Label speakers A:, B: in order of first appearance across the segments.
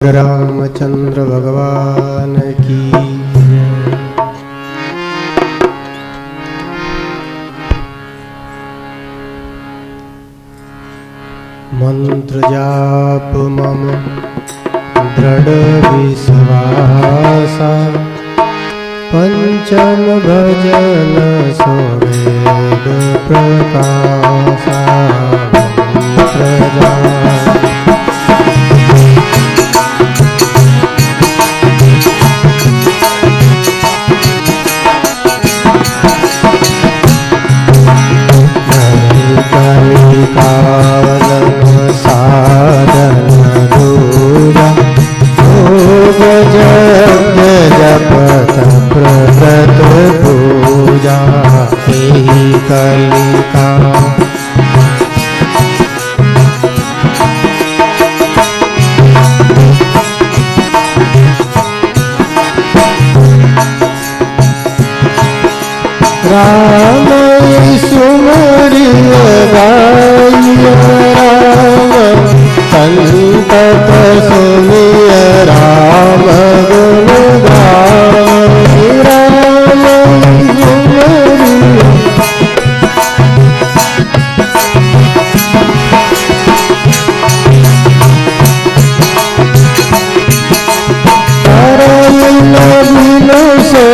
A: रामचंद्र भगवान की मंत्र जाप मम दृढ़ विश्वासा पंचम भजन सोवेद प्रकाशा मंत्र जाप साधन दूजा भोग जप जपत प्रगत पूजा कलिका राम सुमरिय गाइय राम संतत सुनिय राम गुण गावै राम सुमरिय करन बिनु से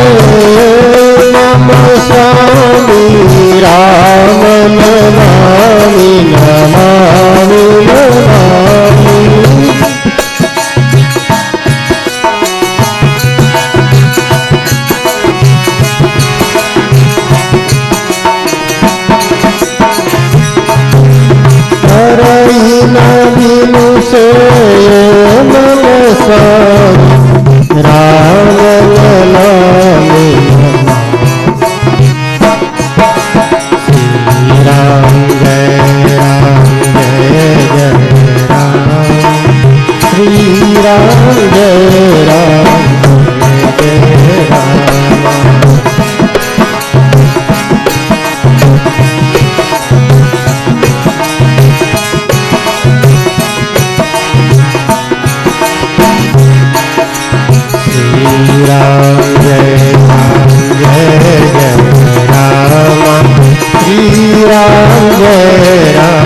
A: नम स्वामी राम नमामि नमामि नमामि करहि न बिनु सोय नम स्वामी राम नमामि राम जय जय राम श्री राम जय राम जय राम श्री राम जय जय राम श्री राम जय राम जय जय राम श्री राम जय राम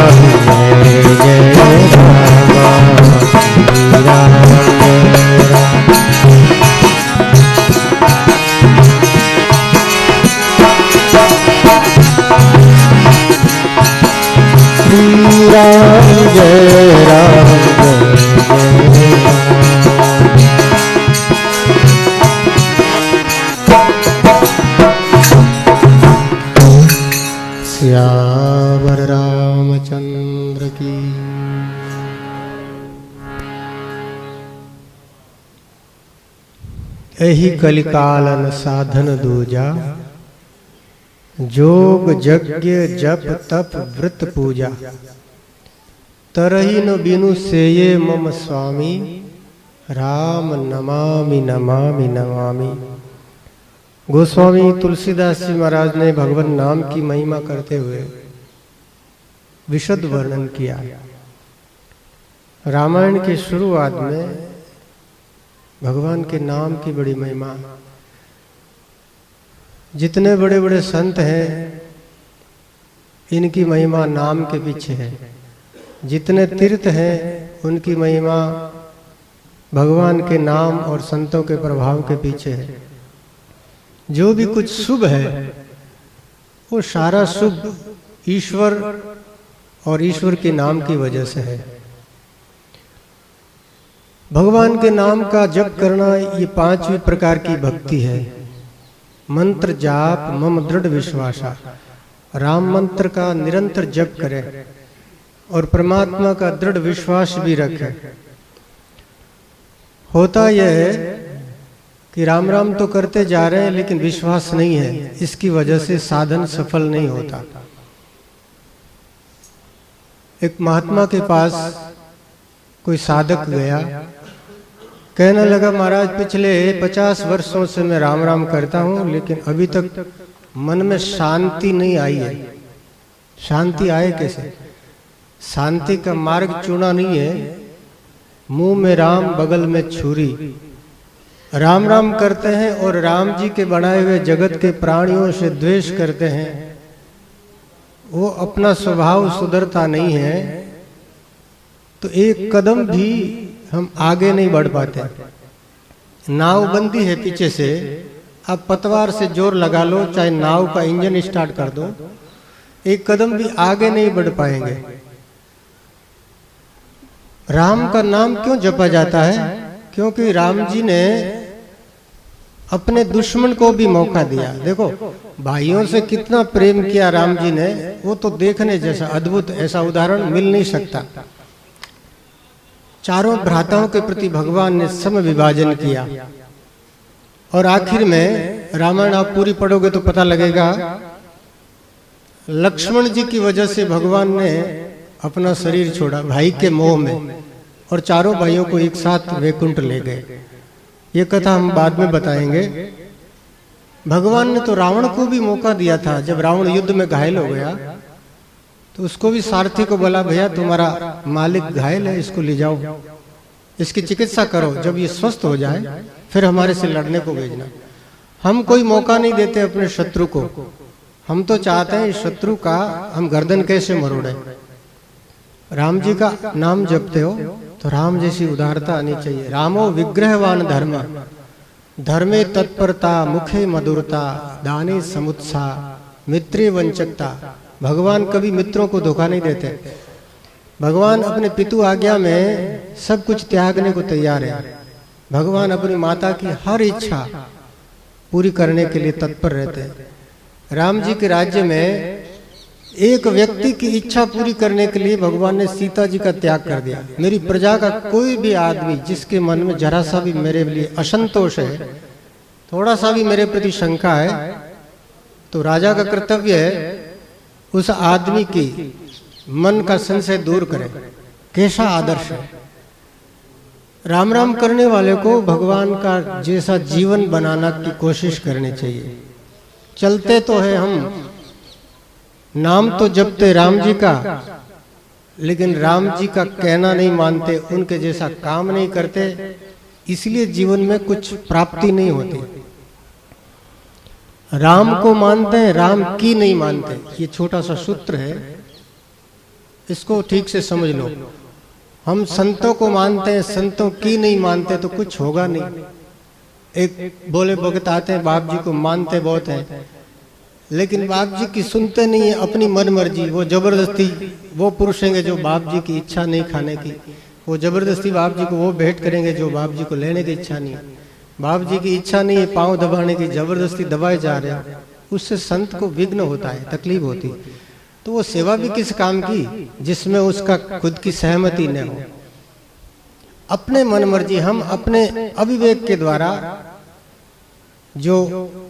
A: श्री राम जय राम जय जय राम सियावर रामचंद्र की। एहि कलिकालन साधन दूजा जोग यज्ञ जप तप व्रत पूजा तरहि न बिनु सेये मम स्वामी राम नमामि नमामि नमामि। गोस्वामी तुलसीदास जी महाराज ने भगवान नाम की महिमा करते हुए विशद वर्णन किया। रामायण के शुरुआत में भगवान के नाम की बड़ी महिमा, जितने बड़े बड़े संत हैं इनकी महिमा नाम के पीछे है, जितने तीर्थ हैं उनकी महिमा भगवान के नाम और संतों के प्रभाव के पीछे है। जो भी कुछ शुभ है वो सारा शुभ ईश्वर और ईश्वर के नाम की वजह से है। भगवान के नाम का जप करना ये पांचवी प्रकार की भक्ति है। मंत्र जाप मम दृढ़ विश्वासा, राम मंत्र का निरंतर जप करे और परमात्मा का दृढ़ विश्वास भी रखे। होता यह है कि राम राम तो करते जा रहे हैं लेकिन विश्वास नहीं है, इसकी वजह से साधन सफल नहीं होता। एक महात्मा के पास कोई साधक गया, कहने लगा महाराज पिछले 50 वर्षों से मैं राम राम करता हूं लेकिन अभी तक मन में शांति नहीं आई है। शांति आए कैसे? शांति का मार्ग चुना नहीं है, मुंह में राम बगल में छुरी। राम राम करते हैं और राम जी के बनाए हुए जगत के प्राणियों से द्वेष करते हैं। वो अपना स्वभाव सुधरता नहीं है तो एक कदम भी हम आगे नहीं बढ़ पाते। नाव बंदी है पीछे से, आप पतवार से जोर लगा लो, चाहे नाव का इंजन स्टार्ट कर दो, एक कदम भी आगे नहीं बढ़ पाएंगे। राम का नाम क्यों जपा जाता है? क्योंकि राम जी ने अपने दुश्मन को भी मौका दिया। देखो भाइयों से कितना प्रेम किया राम जी ने, वो तो देखने जैसा अद्भुत ऐसा उदाहरण मिल नहीं सकता। चारों भ्राताओं के प्रति भगवान ने सम विभाजन किया और आखिर में रामायण आप पूरी पढ़ोगे तो पता लगेगा, लक्ष्मण जी की वजह से भगवान ने अपना शरीर छोड़ा भाई के मोह में और चारों भाइयों को एक साथ वैकुंठ ले गए। ये कथा हम बाद में बताएंगे। भगवान ने तो रावण को भी मौका दिया था। जब रावण युद्ध में घायल हो गया तो उसको भी सारथी को बोला, भैया तुम्हारा मालिक घायल है, इसको ले जाओ, इसकी चिकित्सा करो, जब ये स्वस्थ हो जाए फिर हमारे से लड़ने को भेजना। हम कोई मौका नहीं देते अपने शत्रु को। हम तो चाहते हैं शत्रु का हम गर्दन कैसे मरोड़े। राम जी का नाम जपते हो तो राम जैसी उदारता आनी चाहिए। रामो विग्रहवान धर्म, धर्मे तत्परता, मुखे मधुरता, दाने समुत्साह, मित्रे वंचकता। भगवान कभी मित्रों को धोखा नहीं देते। भगवान अपने पितु आज्ञा में सब कुछ त्यागने को तैयार है। भगवान अपनी माता की हर इच्छा पूरी करने के लिए तत्पर रहते हैं। राम जी के राज्य में एक व्यक्ति की इच्छा पूरी करने के लिए भगवान ने सीता जी का त्याग कर दिया। मेरी प्रजा का कोई भी आदमी जिसके मन में जरा सा भी मेरे लिए असंतोष है, थोड़ा सा भी मेरे प्रति शंका है, तो राजा का कर्तव्य है उस आदमी की मन का संशय दूर करें। कैसा आदर्श है। राम राम करने वाले को भगवान का जैसा जीवन बनाना की कोशिश करनी चाहिए। चलते तो है हम, नाम तो जपते राम जी का, लेकिन राम जी का कहना नहीं मानते, उनके जैसा काम नहीं करते, इसलिए जीवन में कुछ प्राप्ति नहीं होती। राम को मानते हैं, राम की नहीं मानते। ये छोटा सा सूत्र है, इसको ठीक से समझ लो। हम संतों को मानते हैं, संतों की नहीं मानते तो कुछ होगा नहीं। एक बोले भगत आते हैं, बाप जी को मानते बहुत हैं, लेकिन बाप जी की सुनते नहीं है, अपनी मन मर्जी। वो जबरदस्ती, वो पुरुष हैं जो बाप जी की इच्छा नहीं खाने की, वो जबरदस्ती बाप जी को वो भेंट करेंगे जो बाप जी को लेने की इच्छा नहीं। बाप जी की इच्छा नहीं है, पांव दबाने की, जबरदस्ती दबाए जा रहे हैं, उससे संत को विघ्न होता है, तकलीफ होती है। तो वो सेवा भी किस काम की जिसमें उसका खुद की सहमति न हो। अपने मन मर्जी, हम अपने अविवेक के द्वारा जो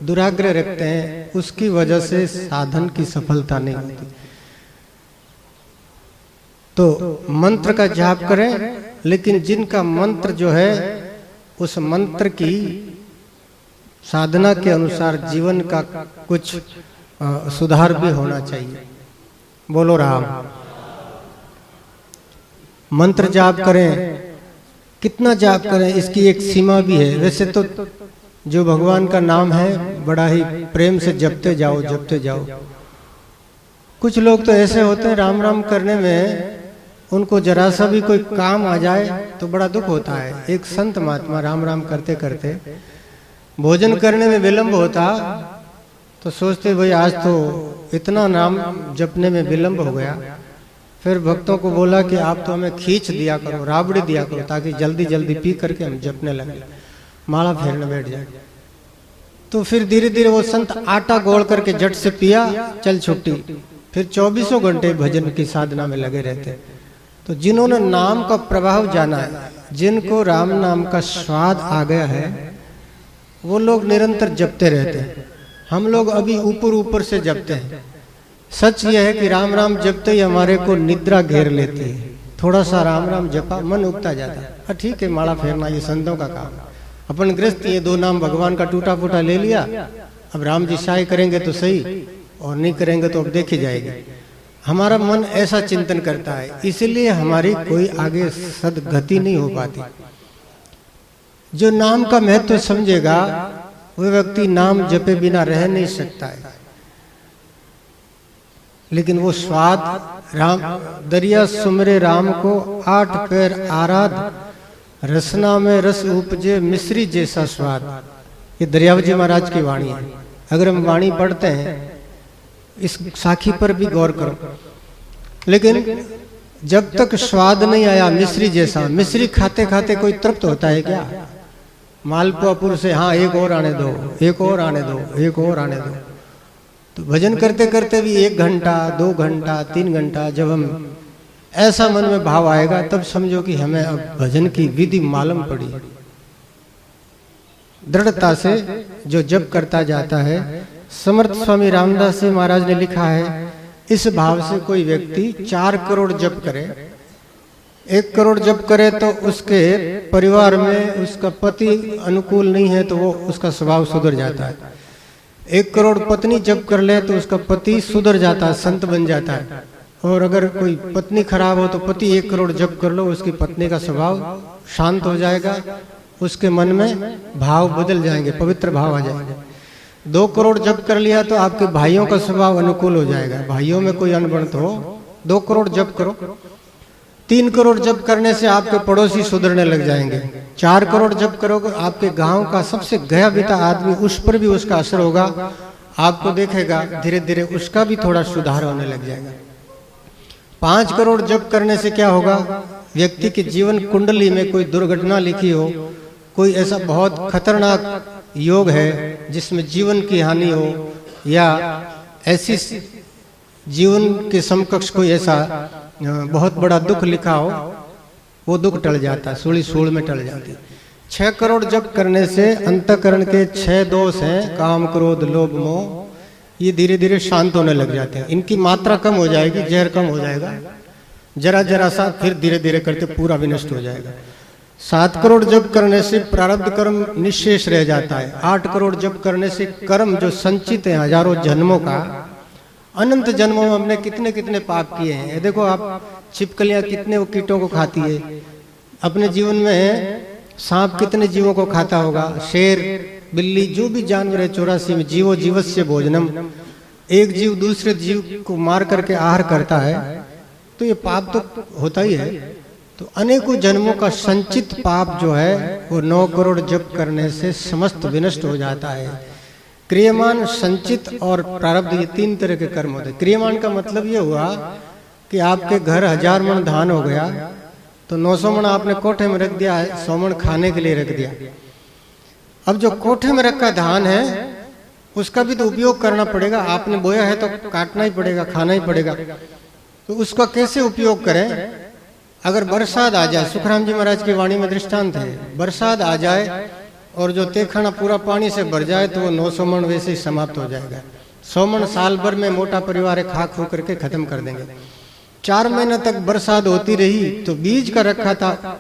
A: दुराग्रह रखते हैं उसकी वजह से साधन की सफलता नहीं होती। तो मंत्र का जाप करें, लेकिन जिनका मंत्र जो है उस मंत्र की साधना के अनुसार जीवन का कुछ सुधार भी होना चाहिए। बोलो राम। मंत्र जाप करें, कितना जाप करें इसकी एक सीमा भी है। वैसे तो जो भगवान का नाम है बड़ा ही प्रेम से जपते जाओ, जपते जाओ। कुछ लोग तो ऐसे होते हैं राम राम करने में उनको जरा सा भी कोई काम आ जाए तो बड़ा दुख होता है। एक संत महात्मा राम राम करते करते भोजन करने में विलंब होता तो सोचते भाई आज तो इतना नाम जपने में विलंब हो गया। फिर भक्तों को बोला कि आप तो हमें खींच दिया करो, राबड़ी दिया करो, ताकि जल्दी जल्दी पी करके हम जपने लगे, माला फेरने बैठ जाए। तो फिर धीरे धीरे वो संत आटा गोल करके जट से पिया, चल छुट्टी। फिर 24 घंटे भजन की साधना में लगे रहते। तो जिन्होंने नाम का प्रभाव जाना है, जिनको राम नाम का स्वाद आ गया है, वो लोग निरंतर जपते रहते हैं। हम लोग अभी ऊपर ऊपर से जपते हैं। सच यह है कि राम राम जपते ही हमारे को निद्रा घेर लेती है। थोड़ा सा राम राम जपा, मन उगता जाता है। ठीक है, माला फेरना ये संतों का काम है। अपन गृहस्थ ये 2 नाम भगवान का टूटा फूटा ले लिया, अब राम जी शाय करेंगे तो सही और नहीं करेंगे तो अब देखी जाएगी। हमारा मन ऐसा चिंतन करता है, इसलिए हमारी कोई आगे सदगति नहीं हो पाती। जो नाम का महत्व समझेगा वह व्यक्ति नाम जपे बिना रह नहीं सकता है। लेकिन वो स्वाद राम दरिया सुमरे राम को 8 पैर आराध, रसना में रस उपजे मिश्री जैसा स्वाद। ये दरियाव जी महाराज की वाणी है। अगर हम वाणी पढ़ते हैं, इस साखी पर भी गौर करो। लेकिन जब तक स्वाद नहीं आया मिश्री जैसा, मिश्री खाते खाते कोई तृप्त होता है क्या? मालपुआपुर से हाँ एक और आने दो, एक और आने दो, एक और आने दो। तो भजन करते करते भी 1 घंटा 2 घंटा 3 घंटा जब हम ऐसा मन में भाव आएगा, तब समझो कि हमें अब भजन की विधि मालूम पड़ी। दृढ़ता से जो जप करता जाता है, समर्थ स्वामी रामदास जी महाराज ने लिखा है, इस भाव से कोई व्यक्ति 4 करोड़ जप करे, 1 करोड़ जप करे तो उसके परिवार में उसका पति अनुकूल नहीं है तो वो उसका स्वभाव सुधर जाता है। 1 करोड़ पत्नी जप कर ले तो उसका पति सुधर जाता है, संत बन जाता है। और अगर कोई पत्नी खराब हो तो पति 1 करोड़ जप कर लो, उसकी पत्नी का स्वभाव शांत हो जाएगा, उसके मन में भाव बदल जाएंगे, पवित्र भाव आ जाएंगे। 2 करोड़ जप कर लिया तो आपके भाइयों का स्वभाव अनुकूल हो जाएगा। भाइयों में कोई अनबन हो, 2 करोड़ जप करो। 3 करोड़ जप करने से आपके पड़ोसी सुधरने लग जाएंगे। 4 करोड़ जप करोगे, आपके गांव का सबसे गया बिता आदमी, उस पर भी उसका असर होगा। आपको देखेगा धीरे धीरे उसका भी थोड़ा सुधार होने लग जाएगा। 5 करोड़ जप करने से क्या होगा? व्यक्ति के जीवन कुंडली में कोई दुर्घटना लिखी हो, कोई ऐसा बहुत खतरनाक योग है जिसमें जीवन की हानि हो, या ऐसी जीवन के समकक्ष कोई ऐसा बहुत बड़ा दुख लिखा हो, वो दुख टल जाता है, सूली सूल में टल जाती है। 6 करोड़ जप करने से अंतःकरण के 6 दोष हैं, काम क्रोध लोभ मोह, ये धीरे धीरे शांत होने लग जाते हैं। इनकी मात्रा कम हो जाएगी, जहर कम हो जाएगा, जरा जरा सा, फिर धीरे धीरे करके पूरा विनष्ट हो जाएगा। 7 करोड़ जप करने से प्रारब्ध कर्म निशेष रह जाता है। 8 करोड़ जप करने से कर्म जो संचित है हजारों जन्मों का, अनंत जन्मों में हमने कितने कितने पाप किए हैं। ये देखो आप, छिपकलियां कितने वो कीटों को खाती है, अपने जीवन में सांप कितने जीवों को खाता होगा, शेर बिल्ली जो भी जानवर है 84 में जीवो जीवस्य भोजनम, एक जीव दूसरे जीव को मार करके आहार करता है, तो ये पाप तो होता ही है। तो अनेकों जन्मों का संचित पाप जो है वो 9 करोड़ जप करने से समस्त विनष्ट हो जाता है। क्रियमान, संचित और प्रारब्ध, ये 3 तरह के कर्म होते हैं। क्रियमान का मतलब ये हुआ कि आपके घर 1000 मण धान हो गया तो 900 मण आपने कोठे में रख दिया है, 100 मण खाने के लिए रख दिया। अब जो कोठे में रखा धान है उसका भी तो उपयोग करना पड़ेगा। आपने बोया है तो काटना ही पड़ेगा, खाना ही पड़ेगा। तो उसका कैसे उपयोग करें? अगर बरसात आ जाए, सुखराम जी महाराज की वाणी में दृष्टांत है, बरसात आ जाए और जो तेखाना पूरा पानी से भर जाए तो वो 900 मण वैसे ही समाप्त हो जाएगा। 100 मण साल भर में मोटा परिवार है खा खू करके खत्म कर देंगे। 4 महीने तक बरसात होती रही तो बीज का रखा था,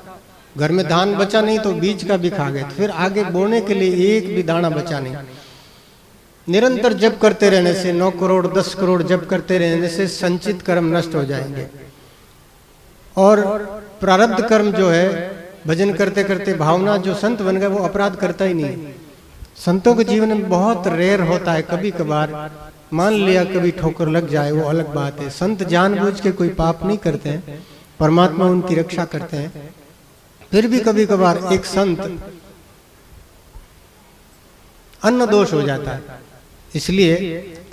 A: घर में धान बचा नहीं तो बीज का भी खा गए, फिर आगे बोने के लिए एक भी दाना बचा नहीं। निरंतर जप करते रहने से, 9 करोड़ 10 करोड़ जप करते रहने से संचित कर्म नष्ट हो जाएंगे। और प्रारब्ध कर्म जो है, भजन करते करते भावना, जो संत बन गए वो अपराध करता ही नहीं। संतों के जीवन में बहुत रेयर होता है, कभी कभार मान लिया कभी ठोकर लग जाए, वो अलग बात है। संत जानबूझ के कोई पाप नहीं करते हैं, परमात्मा उनकी रक्षा करते हैं। फिर भी कभी कभार एक संत अन्न दोष हो जाता है, इसलिए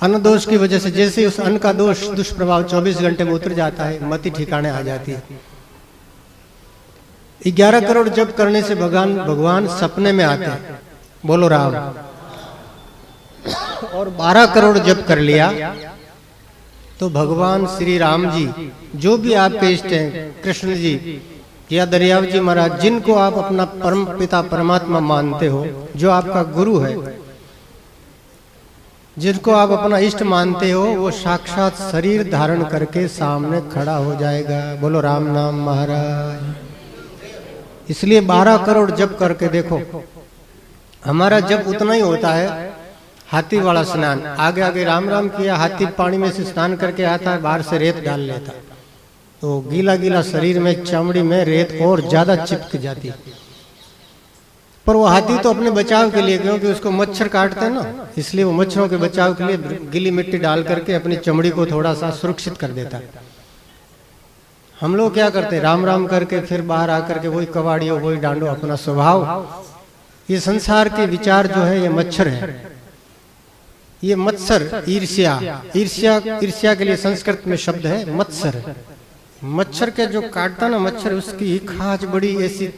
A: अन्न दोष की वजह से जैसे उस अन्न का दोष दुष्प्रभाव 24 घंटे में उतर जाता है, मति ठिकाने आ जाती है। 11 करोड़ जप करने से भगवान सपने में आते हैं, बोलो राम। और 12 करोड़ जप कर लिया तो भगवान श्री राम जी, जो भी आपके इष्ट हैं, कृष्ण जी या दरियाव जी महाराज, जिनको आप अपना परम पिता परमात्मा मानते हो, जो आपका गुरु है, जिनको आप अपना इष्ट मानते हो, वो साक्षात शरीर धारण करके सामने खड़ा हो जाएगा। बोलो राम नाम महाराज। इसलिए 12 करोड़ जप करके देखो, हमारा जप उतना ही होता है। हाथी वाला स्नान, आगे आगे राम राम किया, हाथी पानी में से स्नान करके आता है, बाहर से रेत डाल लेता, तो गीला गीला शरीर में, चमड़ी में रेत और ज्यादा चिपक जाती। पर वो हाथी तो अपने बचाव के लिए, क्योंकि उसको मच्छर काटते हैं ना, इसलिए वो मच्छरों के बचाव के लिए गीली मिट्टी डाल करके अपनी चमड़ी को थोड़ा सा सुरक्षित कर देता है। हम लोग क्या करते हैं, राम राम करके फिर बाहर आकर के वही कबाड़ियों, वही डांडो, अपना स्वभाव। ये संसार के विचार जो है ये मच्छर है, ये मत्सर, ईर्ष्या, ईर्ष्या के लिए संस्कृत में शब्द है मत्सर। मच्छर के जो काटता ना मच्छर, उसकी खाज बड़ी ऐसी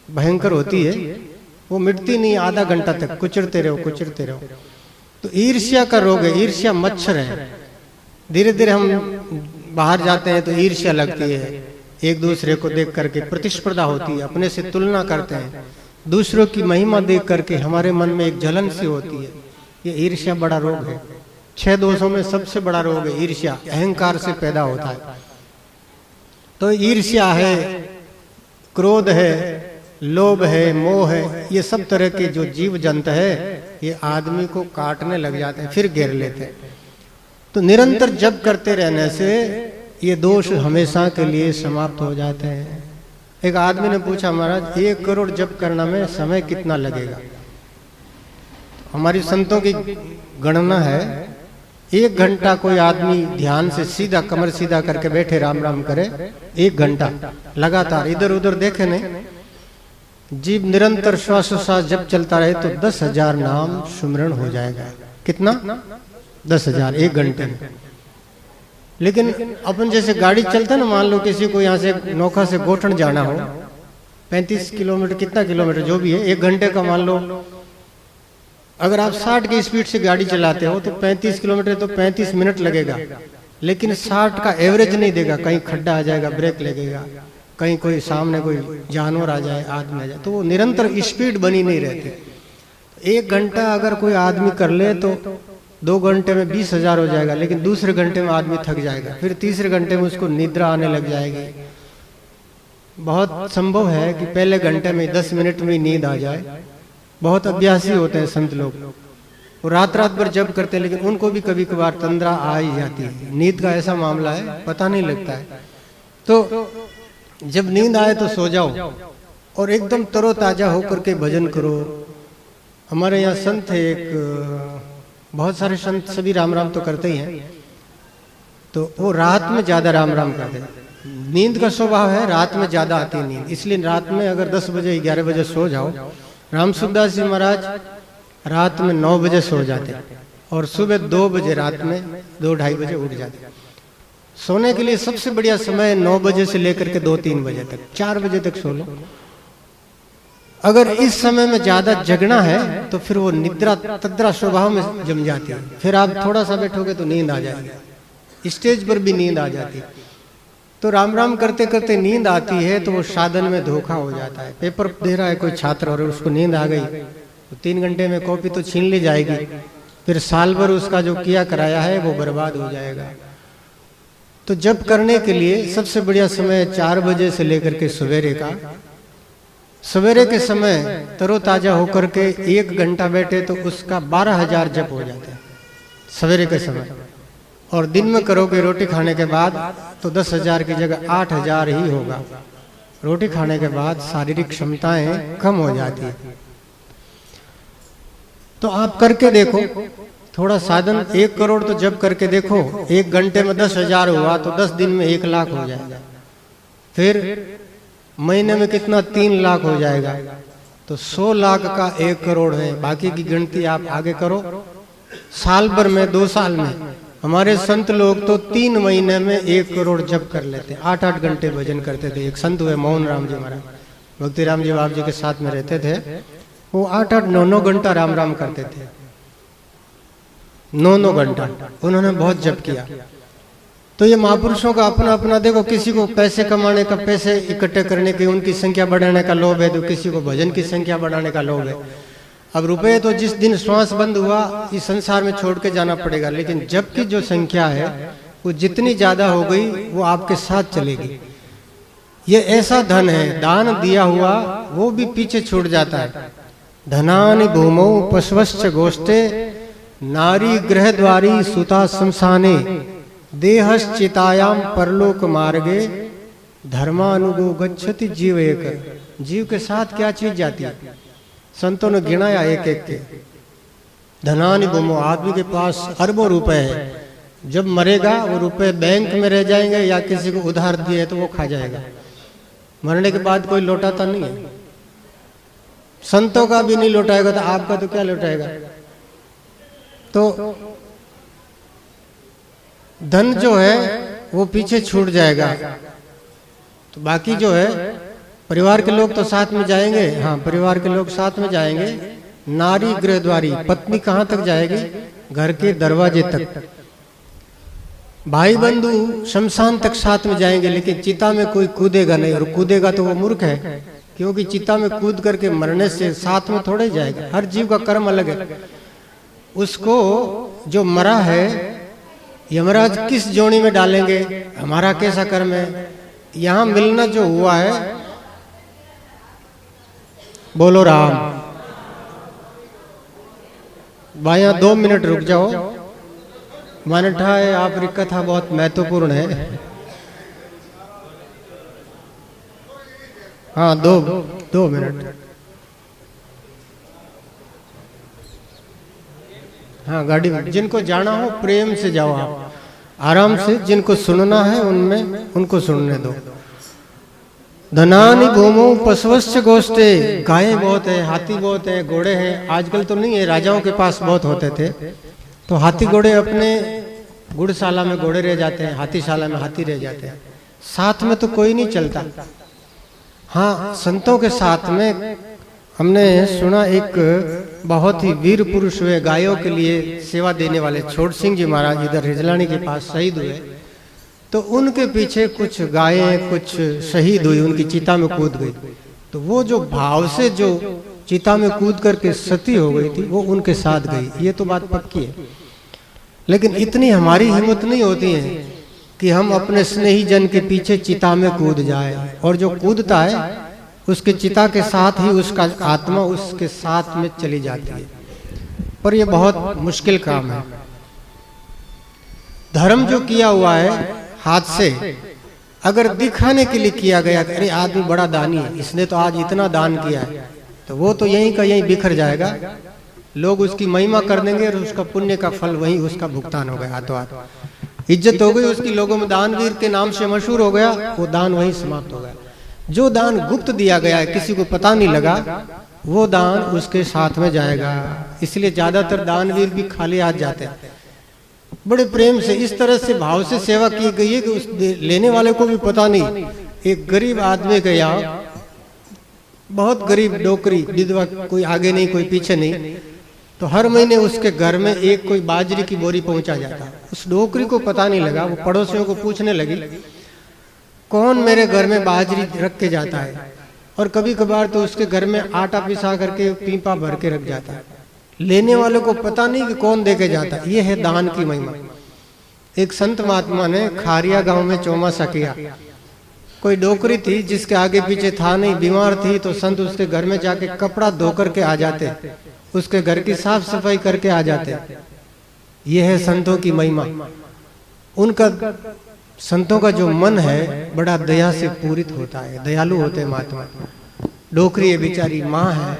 A: भयंकर होती है, वो मिटती नहीं, आधा घंटा तक कुचरते रहो कुचरते रहो। तो ईर्ष्या का रोग है, ईर्ष्या मच्छर है। धीरे धीरे हम बाहर जाते हैं तो ईर्ष्या लगती है, एक दूसरे को देख करके प्रतिस्पर्धा होती है, अपने से तुलना करते हैं, दूसरों की महिमा देख करके हमारे मन में एक जलन सी होती है। ये ईर्ष्या बड़ा रोग है, 6 दोषों में सबसे बड़ा रोग है ईर्ष्या, अहंकार से पैदा होता है। तो ईर्ष्या है, क्रोध है, लोभ है, मोह है, ये सब तरह के जो जीव जंतु है ये आदमी को काटने लग जाते हैं, फिर घेर लेते हैं। तो निरंतर जप करते रहने से ये दोष हमेशा के लिए समाप्त हो जाते हैं। एक आदमी ने पूछा, महाराज 1 करोड़ जप करना में समय कितना लगेगा? हमारी संतों की गणना है 1 घंटा कोई आदमी ध्यान से सीधा कमर सीधा करके बैठे राम राम करे, 1 घंटा लगातार इधर उधर देखे नहीं, जीव निरंतर श्वासोश्वास जब चलता रहे तो 10,000 नाम सुमरण हो जाएगा। कितना? 10,000 1 घंटे में। लेकिन अपन जैसे गाड़ी चलता ना, मान लो किसी को यहाँ से नौखा से गोठन जाना हो, 35 किलोमीटर, कितना किलोमीटर जो भी है, 1 घंटे का मान लो। अगर आप 60 की स्पीड से गाड़ी चलाते हो तो 35 किलोमीटर तो 35 मिनट लगेगा, लेकिन 60 का एवरेज नहीं देगा, कहीं खड्डा आ जाएगा, ब्रेक लगेगा, कहीं कोई सामने कोई जानवर आ जाए, आदमी आ जाए, तो वो निरंतर स्पीड बनी नहीं रहती। 1 घंटा अगर कोई आदमी कर ले तो 2 घंटे में 20,000 हो जाएगा, लेकिन दूसरे घंटे में आदमी थक जाएगा, फिर तीसरे घंटे में उसको निद्रा आने लग जाएगी। बहुत संभव है कि पहले घंटे में 10 मिनट में नींद आ जाए। बहुत अभ्यासी होते हैं संत लोग, वो रात रात भर जप करते हैं, लेकिन उनको भी कभी कभार तंद्रा आ ही जाती है। नींद का ऐसा मामला है, पता नहीं लगता है। तो जब नींद आए तो सो जाओ और एकदम तरोताजा होकर के भजन करो। हमारे यहाँ संत है एक, बहुत सारे संत सभी राम राम तो करते ही हैं, तो वो रात में ज्यादा राम राम करते हैं। नींद का स्वभाव है, रात में ज्यादा आती है नींद, इसलिए रात में अगर 10 बजे 11 बजे सो जाओ। राम सुखदास जी महाराज रात में 9 बजे सो जाते और सुबह 2 बजे, रात में 2-2:30 बजे उठ जाते। सोने के लिए सबसे बढ़िया समय 9 बजे से लेकर के 2-3 बजे तक, 4 बजे तक सो लो। अगर इस समय में ज्यादा जगना है तो फिर वो निद्रा तद्रा स्वभाव में जम जाती है, फिर आप थोड़ा सा बैठोगे तो नींद आ जाएगी, स्टेज पर भी नींद आ जाती है। तो राम राम करते करते नींद आती है तो वो साधन में धोखा हो जाता है। पेपर दे रहा है कोई छात्र और उसको नींद आ गई तो 3 घंटे में कॉपी तो छीन ली जाएगी, फिर साल भर उसका जो किया कराया है वो बर्बाद हो जाएगा। तो जप करने के लिए सबसे बढ़िया समय 4 बजे से लेकर के सवेरे का, सवेरे के समय तरोताजा होकर के 1 घंटा बैठे तो उसका 12,000 जप हो जाता है सवेरे के समय। और दिन में करोगे रोटी खाने के बाद तो 10,000 की जगह 8,000 ही होगा। रोटी खाने के बाद शारीरिक क्षमताएं कम हो जाती है। तो आप करके देखो थोड़ा साधन, 1 करोड़ तो जब करके देखो, 1 घंटे में 10,000 हुआ तो 10 दिन में 1 लाख हो जाएगा, फिर महीने में कितना 3 लाख हो जाएगा, तो 100 लाख का 1 करोड़ है। बाकी की गिनती आप आगे करो। साल भर में, 2 साल में हमारे संत लोग तो 3 महीने में 1 करोड़ जप कर लेते, 8-8 घंटे भजन करते थे। एक संत हुए मोहन राम जी महाराज, भक्ति राम जी बाप जी के साथ में रहते थे, वो 8-8, 9-9 घंटा राम राम करते थे, 9-9 घंटा उन्होंने बहुत जप किया। तो ये महापुरुषों का अपना अपना, देखो किसी को पैसे कमाने का, पैसे इकट्ठे करने की, उनकी संख्या बढ़ाने का लोभ है, तो किसी को भजन की संख्या बढ़ाने का लोभ है। अब रुपए तो जिस दिन श्वास बंद हुआ इस संसार में छोड़ के जाना पड़ेगा, लेकिन जब की जो संख्या है वो जितनी ज्यादा हो गई वो आपके साथ चलेगी। ये ऐसा धन है, दान दिया हुआ वो भी पीछे छूट जाता है। धनानि भूमौ पशवश्च गोष्ठे नारी गृह द्वारी सुता शमशाने देहश्चितायाम परलोक मार्गे धर्मानुगो गच्छति जीव एक। जीव के साथ क्या चीज जाती है? संतों ने गिनाया एक एक के। धनानि भूमो, आदमी के पास अरबों रुपए है, जब मरेगा वो रुपए बैंक में रह जाएंगे या किसी को उधार दिए तो वो खा जाएगा। मरने के बाद कोई लौटाता नहीं है। संतों का भी नहीं लौटाएगा तो आपका तो क्या लौटाएगा? तो धन जो है वो पीछे छूट जाएगा। तो बाकी जो है परिवार के लोग तो साथ में जाएंगे। हाँ, परिवार के लोग साथ में जाएंगे। नारी गृह द्वारी, पत्नी कहाँ तक जाएगी? घर के दरवाजे तक। भाई बंधु शमशान तक साथ में जाएंगे, लेकिन चिता में कोई कूदेगा नहीं। और कूदेगा तो वो मूर्ख है, क्योंकि चिता में कूद करके मरने से साथ में थोड़े जाएगा। हर जीव का कर्म अलग है। उसको जो मरा है यमराज किस जोनी में डालेंगे, हमारा कैसा कर्म है। यहाँ मिलना जो हुआ है, बोलो राम। भाइया 2 मिनट रुक जाओ। मैंने कहा है आपकी कथा बहुत महत्वपूर्ण है। हाँ, दो मिनट। हाँ, गाड़ी में जिनको जाना हो प्रेम से जाओ, आप आराम से। जिनको सुनना है उनमें उनको सुनने दो। धनानि भूमो पशुश्च गोष्ठे, गायें बहुत है, हाथी बहुत है, घोड़े हैं। आजकल तो नहीं है, राजाओं के पास बहुत होते थे। तो हाथी घोड़े अपने गुड़शाला में घोड़े रह जाते हैं, हाथीशाला में हाथी रह जाते हैं। साथ में तो कोई नहीं चलता। हाँ, संतों के साथ में हमने सुना एक बहुत ही वीर पुरुष हुए, गायों के लिए सेवा देने वाले छोट सिंह जी महाराज इधर रिजलानी के पास शहीद हुए। तो उनके पीछे कुछ गायें कुछ शहीद हुई, उनकी चिता में कूद गई। तो वो जो भाव से जो चिता में कूद करके सती हो गई थी, वो उनके साथ गई। ये तो बात पक्की है। लेकिन इतनी हमारी हिम्मत नहीं होती है कि हम अपने स्नेही जन के पीछे चिता में कूद जाए। और जो कूदता है उसके चिता के साथ ही उसका आत्मा उसके साथ में चली जाती है। पर यह बहुत मुश्किल काम है। धर्म जो किया हुआ है हाथ से, अगर दिखाने के लिए किया गया, अरे आदमी बड़ा दानी है, इसने तो आज इतना दान किया है, तो वो तो यहीं का यहीं बिखर जाएगा। लोग उसकी महिमा कर देंगे और उसका पुण्य का फल वहीं उसका भुगतान हो गया। हाथों हाथ इज्जत हो गई उसकी, लोगों में दानवीर के नाम से मशहूर हो गया, वो दान वहीं समाप्त हो गया। जो दान गुप्त दिया गया है, किसी को पता नहीं लगा, वो दान उसके साथ में जाएगा। इसलिए ज्यादातर दानवीर भी खाली हाथ जाते हैं। बड़े प्रेम से इस तरह से भाव से सेवा की गई है कि उस लेने वाले को भी पता नहीं। एक गरीब आदमी गया, बहुत गरीब डोकरी विधवा, कोई आगे नहीं कोई पीछे नहीं, तो हर महीने उसके घर में एक कोई बाजरी की बोरी पहुंचा जाता। उस डोकरी को पता नहीं लगा, वो पड़ोसियों को पूछने लगी, कौन मेरे घर में बाजरी रख के जाता है। और कभी कभार तो उसके घर में आटा पिसा करके पीपा भर के रख जाता है। लेने वाले को पता नहीं कि कौन दे के जाता है। ये है दान की महिमा। एक संत महात्मा ने खारिया गांव में चौमासा किया। कोई डोकरी थी जिसके आगे पीछे था नहीं, बीमार थी, तो संत उसके घर में जाके कपड़ा धो करके आ जाते, उसके घर की साफ सफाई करके आ जाते। ये है संतों की महिमा। उनका संतों का जो मन है बड़ा दया से पूरित होता है, दयालु होते हैं महात्मा। डोकरी है बेचारी, माँ है,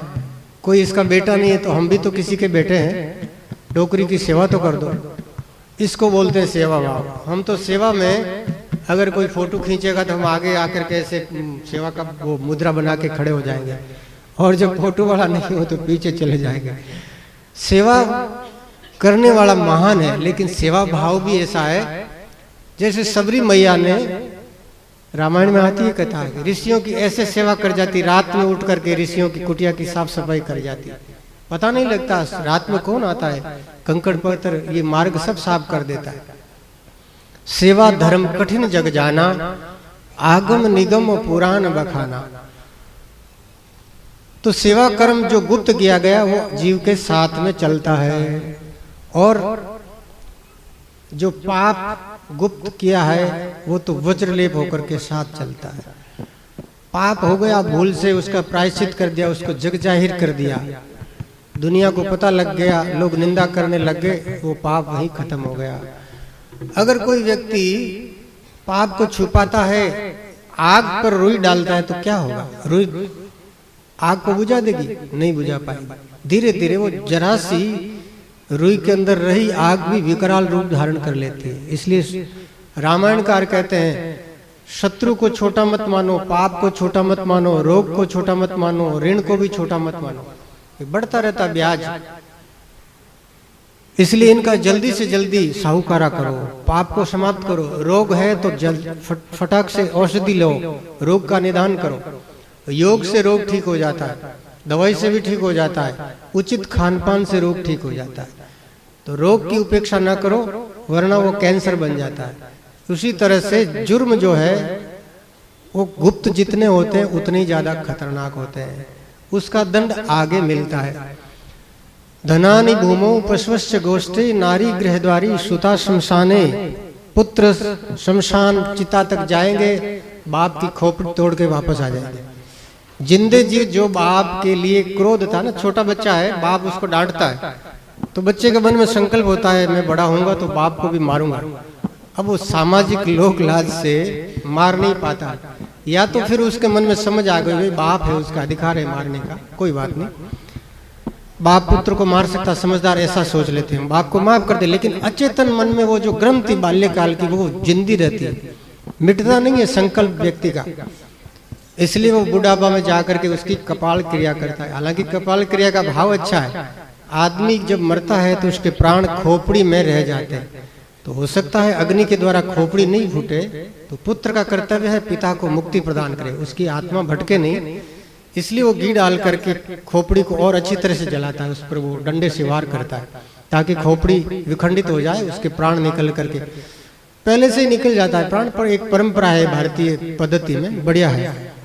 A: कोई इसका बेटा नहीं है, तो हम भी तो किसी के बेटे हैं, डोकरी की सेवा तो कर दो। इसको बोलते हैं सेवा भाव। हम तो सेवा में अगर कोई फोटो खींचेगा तो हम आगे आकर के ऐसे सेवा का वो मुद्रा बना के खड़े हो जाएंगे, और जब फोटो वाला नहीं हो तो पीछे चले जाएंगे। सेवा करने वाला महान है, लेकिन सेवा भाव भी ऐसा है जैसे सबरी मैया ने, रामायण में आती है कथा है, ऋषियों की ऐसे सेवा कर जाती, रात में उठ करके ऋषियों की कुटिया की साफ सफाई कर जाती। पता नहीं लगता रात में कौन आता है, कंकड़ पत्थर ये मार्ग सब साफ कर देता है। सेवा धर्म कठिन जग जाना, आगम निगम पुराण बखाना। तो सेवा कर्म जो गुप्त किया गया वो जीव के साथ में चलता है, और जो पाप गुप्त किया है वो तो वज्रलेप होकर के साथ चलता है। पाप हो गया, भूल से उसका प्रायश्चित कर दिया, उसको जग जाहिर कर दिया, दुनिया को पता लग गया, लोग निंदा करने लग गए, वो पाप वहीं खत्म हो गया। अगर कोई व्यक्ति पाप को छुपाता है, आग पर रुई डालता है, तो क्या होगा? रुई आग को बुझा देगी? नहीं बुझा पाएगी। धीरे धीरे वो जरा सी रुई के अंदर रही आग भी विकराल रूप धारण कर लेती है। इसलिए रामायणकार कहते हैं, शत्रु को छोटा मत मानो, पाप को छोटा मत मानो, रोग को छोटा मत मानो, ऋण को भी छोटा मत मानो, ये बढ़ता रहता ब्याज। इसलिए इनका जल्दी से जल्दी साहूकारा करो, पाप को समाप्त करो। रोग है तो फटाक से औषधि लो, रोग का निदान करो। योग से रोग ठीक हो जाता है, दवाई से भी ठीक हो जाता है, उचित खान पान से रोग ठीक हो जाता है। तो रोग की उपेक्षा न करो, वरना वो कैंसर बन जाता है। उसी तरह से जुर्म जो है वो गुप्त जितने होते हैं उतने ही ज्यादा खतरनाक होते हैं, उसका दंड आगे मिलता है। धनानि भूमौ पशवश्च गोष्ठे, नारी गृहद्वारी सुता शमशाने। पुत्र शमशान चिता तक जाएंगे, बाप की खोपड़ी तोड़ के वापस आ जाएंगे। जिंदे जीव जो बाप के लिए क्रोध था ना, छोटा बच्चा है, बाप उसको डांटता है तो बच्चे के मन में संकल्प होता है, मैं बड़ा होऊंगा तो बाप को भी मारूंगा। अब वो सामाजिक लोक लाज से मार नहीं पाता, या तो फिर उसके मन में समझ आ गई, भाई बाप है, उसका अधिकार है मारने का, कोई बात नहीं, बाप पुत्र को मार सकता, समझदार ऐसा सोच लेते हैं, बाप को माफ कर दे। लेकिन अचेतन मन में वो जो ग्रंथि बाल्यकाल की वो जिंदी रहती है, मिटता नहीं है संकल्प व्यक्ति का। इसलिए वो बुढ़ापा में जाकर के उसकी कपाल क्रिया करता है। हालांकि कपाल क्रिया का भाव अच्छा है, आदमी जब मरता है तो उसके प्राण खोपड़ी में रह जाते हैं, तो हो सकता है अग्नि के द्वारा खोपड़ी नहीं फूटे, तो पुत्र का कर्तव्य है पिता को मुक्ति प्रदान करे, उसकी आत्मा भटके नहीं। इसलिए वो घी डाल करके खोपड़ी को और अच्छी तरह से जलाता है, उस पर वो डंडे से वार करता है ताकि खोपड़ी विखंडित हो जाए, उसके प्राण निकल करके, पहले से ही निकल जाता है प्राण, पर एक परंपरा है भारतीय पद्धति में, बढ़िया है।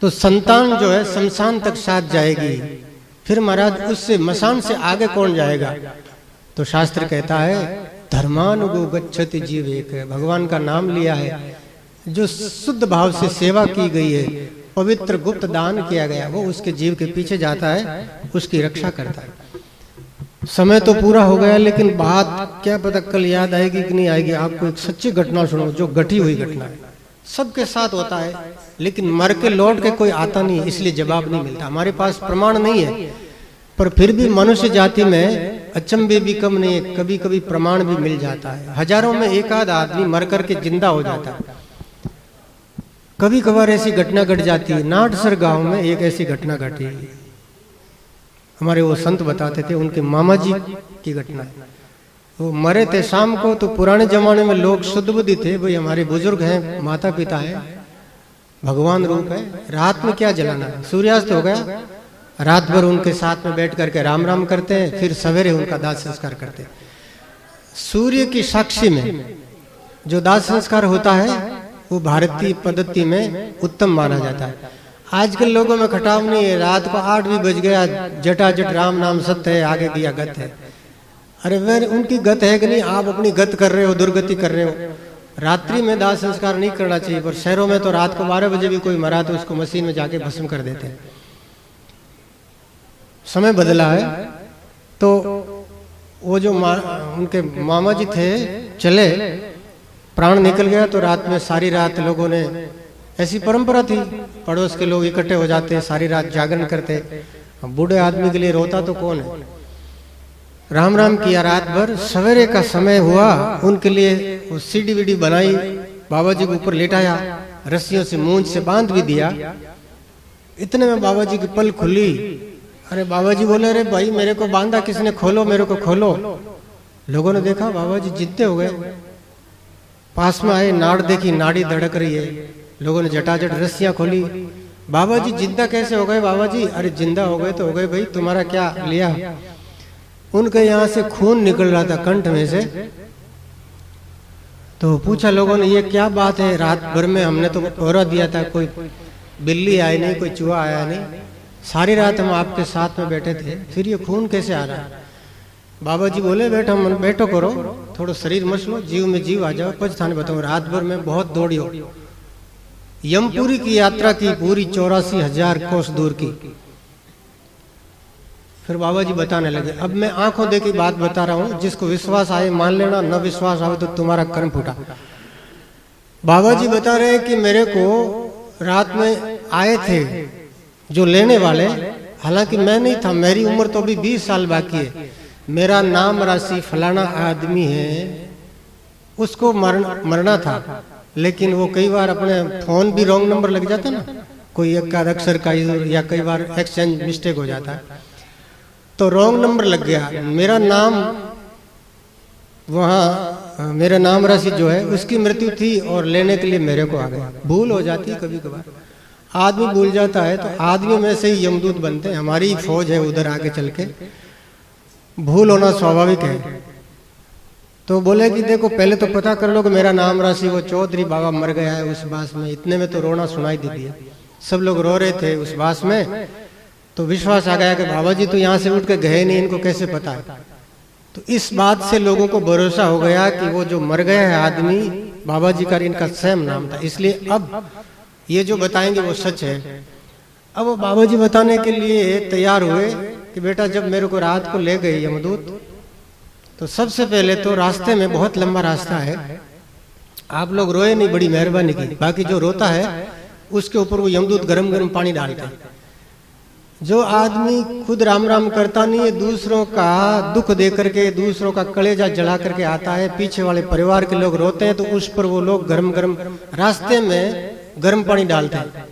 A: तो संतान जो है शमशान तक साथ जाएगी, फिर महाराज उससे मसान से आगे कौन जाएगा? तो शास्त्र कहता है धर्मानुगो गच्छति जीव एक, भगवान का नाम लिया है, जो शुद्ध भाव से सेवा की गई है, पवित्र गुप्त दान किया गया, वो उसके जीव के पीछे जाता है, उसकी रक्षा करता है। समय तो पूरा हो गया, लेकिन बात क्या पता कल याद आएगी कि नहीं आएगी। आपको एक सच्ची घटना सुनो, जो घटी हुई घटना है, सबके साथ होता है, लेकिन मर के लौट के कोई आता नहीं, इसलिए जवाब नहीं मिलता। हमारे पास प्रमाण नहीं है, पर फिर भी मनुष्य जाति में अचंभे भी कम नहीं है, कभी कभी प्रमाण भी मिल जाता है। हजारों में एक आध आदमी मर करके जिंदा हो जाता है। कभी कभार ऐसी घटना घट जाती है। नाटसर गांव में एक ऐसी घटना घटी, हमारे वो संत बताते थे, उनके मामा जी की घटना है। वो मरे थे शाम को, तो पुराने जमाने में लोग शुद्ध बुद्धि थे, भाई हमारे बुजुर्ग हैं, माता पिता हैं, भगवान रूप है, रात में क्या जलाना है, सूर्यास्त हो गया, रात भर उनके साथ में बैठ करके राम राम करते हैं, फिर सवेरे उनका दाह संस्कार करते हैं। सूर्य की साक्षी में जो दाह संस्कार होता है वो भारतीय पद्धति में उत्तम माना जाता है। आजकल लोगों में खटाव नहीं है, रात को 8 भी बज गया, जटाजट राम नाम सत्य है, आगे दिया गत है। अरे वह उनकी गत है कि नहीं, आप अपनी गत कर रहे हो, दुर्गति कर रहे हो। रात्रि में दाह संस्कार नहीं करना चाहिए, पर शहरों में तो रात को 12 बजे भी कोई मरा तो उसको मशीन में जाके भस्म कर देते हैं। समय बदला है। तो वो जो उनके मामा जी थे, चले, प्राण निकल गया, तो रात में सारी रात लोगों ने, ऐसी परंपरा थी, पड़ोस के लोग इकट्ठे हो जाते, सारी रात जागरण करते। बूढ़े आदमी के लिए रोता तो कौन है, राम राम किया रात भर। सवेरे का समय हुआ, उनके लिए वो सीढ़ी वीडी बनाई, बाबा जी के ऊपर लेटाया, रस्सियों से मूंछ से बांध भी दिया। इतने में बाबा जी की पल खुली। अरे बाबा जी बोले, अरे भाई मेरे को बांधा किसने, खोलो, मेरे को खोलो। लोगों ने देखा बाबा जी जिंदे हो गए। पास में आए, नाड़ देखी, नाड़ी धड़क रही है। लोगों ने जटाजट रस्सियां खोली। बाबा जी जिंदा कैसे हो गए बाबा जी? अरे जिंदा हो गए तो हो गए भाई, तुम्हारा क्या लिया। उनके यहाँ से खून निकल रहा था कंठ में से। तो पूछा लोगों ने, ये क्या बात है, रात भर में हमने तो पहरा दिया था, कोई बिल्ली आई नहीं, कोई चूहा आया नहीं, सारी रात हम आपके साथ में बैठे थे, फिर ये खून कैसे आ रहा है? बाबा जी बोले, बैठो करो, थोड़ा शरीर मसलो, जीव में जीव आ जाओ। कुछ थाने बताओ, रात भर में बहुत दौड़ी हो, यमपुरी की यात्रा की, पूरी 84,000 कोस दूर की। फिर बाबा जी बताने लगे। अब मैं आंखों देखी बात बता रहा हूं, जिसको विश्वास आए मान लेना, न विश्वास आए तो तुम्हारा कर्म फूटा। बाबा जी बता रहे हैं कि मेरे को रात में आए थे जो लेने वाले, हालांकि मैं नहीं था, मेरी उम्र तो अभी 20 साल बाकी है, मेरा नाम राशि फलाना आदमी है, उसको मरना था, लेकिन वो कई बार अपने फोन भी रॉन्ग नंबर लग जाता ना, कोई एक आध अक्षर का या कई बार एक्सचेंज मिस्टेक हो जाता है, तो रॉन्ग नंबर लग गया। मेरा नाम वहाँ, मेरा नाम राशि जो है उसकी मृत्यु थी और लेने के लिए मेरे को आ गया। भूल हो जाती है कभी कभार, आदमी भूल जाता है, तो आदमी में से ही यमदूत बनते हैं। हमारी फौज है उधर आगे चल के, भूल होना स्वाभाविक है। तो बोले कि देखो पहले तो पता कर लो कि मेरा नाम राशि, वो चौधरी बाबा मर गया है उस बास में। इतने में तो रोना सुनाई दे दिया, सब लोग रो रहे थे उस बास में। तो विश्वास आ गया कि बाबा जी तो यहाँ से उठ के गए नहीं, इनको कैसे पता है। तो इस बात से लोगों को भरोसा हो गया कि वो जो मर गया है आदमी, बाबा जी का इनका सेम नाम था, इसलिए अब ये जो बताएंगे वो सच है। अब वो बाबा जी बताने के लिए तैयार हुए कि बेटा जब मेरे को रात को ले गए यमदूत, तो सबसे पहले तो रास्ते में, बहुत लंबा रास्ता है, आप लोग रोए नहीं, बड़ी मेहरबानी की, बाकी जो रोता है उसके ऊपर वो यमदूत गरम गरम पानी डालते हैं। जो आदमी खुद राम राम करता नहीं है, दूसरों का दुख दे करके, दूसरों का कलेजा जला करके आता है, पीछे वाले परिवार के लोग रोते हैं, तो उस पर वो लोग गरम गरम रास्ते में गर्म पानी डालते हैं।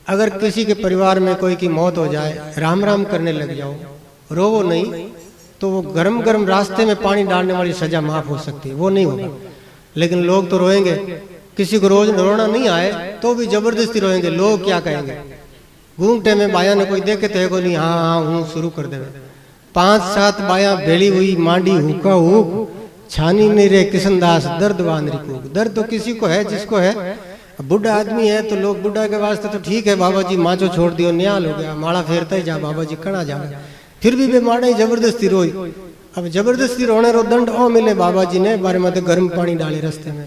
A: अगर किसी के परिवार में कोई की मौत हो जाए, राम राम करने लग जाओ, रोवो नहीं, तो वो गरम गरम रास्ते में पानी डालने वाली सजा माफ हो सकती है, वो नहीं होगा। लेकिन लोग तो रोएंगे, किसी को रोज रोना नहीं आए तो भी जबरदस्ती रोएंगे, लोग क्या कहेंगे। घूंघटे में बाया ने कोई देखे थे को नहीं, हाँ हाँ हूँ शुरू कर देवे। 5-7 बाया भेली हुई मांडी हुका हुक, छानी नहीं रे किशनदास दर्दवान रिकूक। दर्द तो किसी को है जिसको है, बुढ़ा आदमी है तो लोग बुढ़ा के वास्ते तो ठीक है, बाबा जी माचो छोड़ दियो, न्याल हो गया, माला फेरता ही जा, बाबा जी कणा जा, फिर भी वे माड़ा ही जबरदस्ती रोई। अब जबरदस्ती रोने रो दंड ओ मिले बाबा जी ने, बारे में गर्म पानी डाले रास्ते में।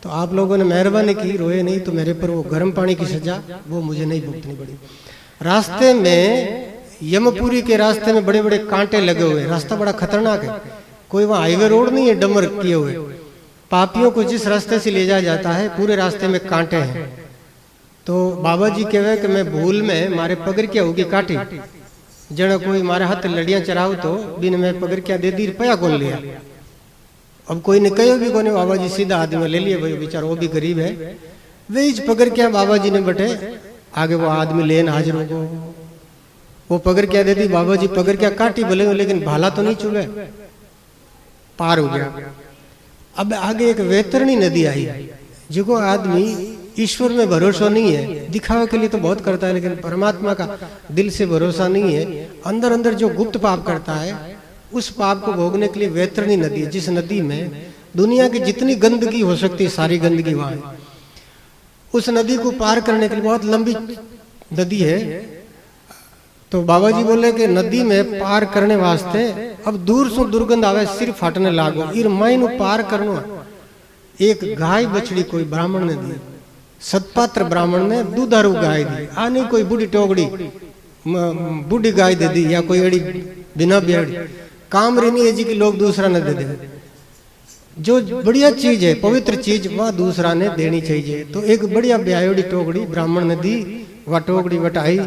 A: तो आप लोगों ने मेहरबानी की, रोए नहीं, तो मेरे पर वो गर्म पानी की सजा वो मुझे नहीं भुगतनी पड़ी। रास्ते में, यमपुरी के रास्ते में बड़े बड़े कांटे लगे हुए, रास्ता बड़ा खतरनाक है, कोई वहाँ हाईवे रोड नहीं है, डमर किए हुए। पापियों को जिस रास्ते से ले जाया जाता है पूरे रास्ते में कांटे हैं। तो बाबा जी कहे कि मैं भूल में मारे पगर क्या होगी काटी, जन कोई मारे हाथ लड़ियां चराऊ तो बिन में पगर क्या दे दी, रुपया कौन लिया। अब कोई ने कहो भी कोने, बाबा जी सीधा आदमी ले लिए, भाई बेचारा वो भी गरीब है, वे पगर क्या बाबा जी ने बटे आगे वो आदमी लेन हाजिर हो, वो पगर क्या दे दी, बाबा जी पगर क्या काटी भले, लेकिन भाला तो नहीं चुले, पार हो गया। अब आगे एक वैतरणी नदी आई, जो आदमी ईश्वर में भरोसा नहीं है, दिखावे के लिए तो बहुत करता है, लेकिन परमात्मा का दिल से भरोसा नहीं है, अंदर अंदर जो गुप्त पाप करता है, उस पाप को भोगने के लिए वैतरणी नदी है, जिस नदी में दुनिया की जितनी गंदगी हो सकती है सारी गंदगी वहां है। उस नदी को पार करने के लिए, बहुत लंबी नदी है, तो बाबा जी बोले कि नदी में पार करने वास्ते अब दूर से दुर्गंध आवे, सिर फाटने लागो, इर मायनु पार करनो। एक गाय बछड़ी कोई ब्राह्मण ने दी, सतपात्र ब्राह्मण ने दूधारू गाय दी, आ नहीं कोई बूढ़ी टोगड़ी बूढ़ी गाय दे दी, या कोई अड़ी बिना ब्याड़ी काम री नहीं है जी की लोग दूसरा ने दे दे। जो बढ़िया चीज है, पवित्र चीज, वह दूसरा ने देनी चाहिए। तो एक बढ़िया ब्यायोड़ी टोकड़ी ब्राह्मण ने दी, वह टोकड़ी बटाई,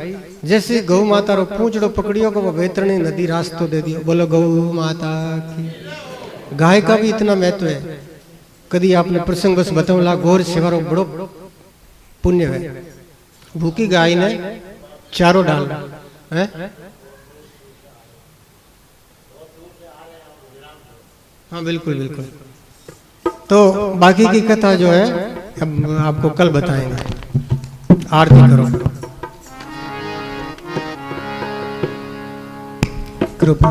A: जैसे गौ माता रो पूंछड़ो पकड़ियो को वो वैतरणी नदी रास्तो दे दियो। बोलो गौ माता की। गाय का भी इतना महत्व है, कभी आपने प्रसंग बस बताऊला, गौर सेवा रो बड़ो पुण्य है। भूखी गाय ने चारों डाल है, हाँ बिल्कुल बिल्कुल। तो बाकी की कथा जो है अब आपको कल बताएंगे। आरती करो। कृपा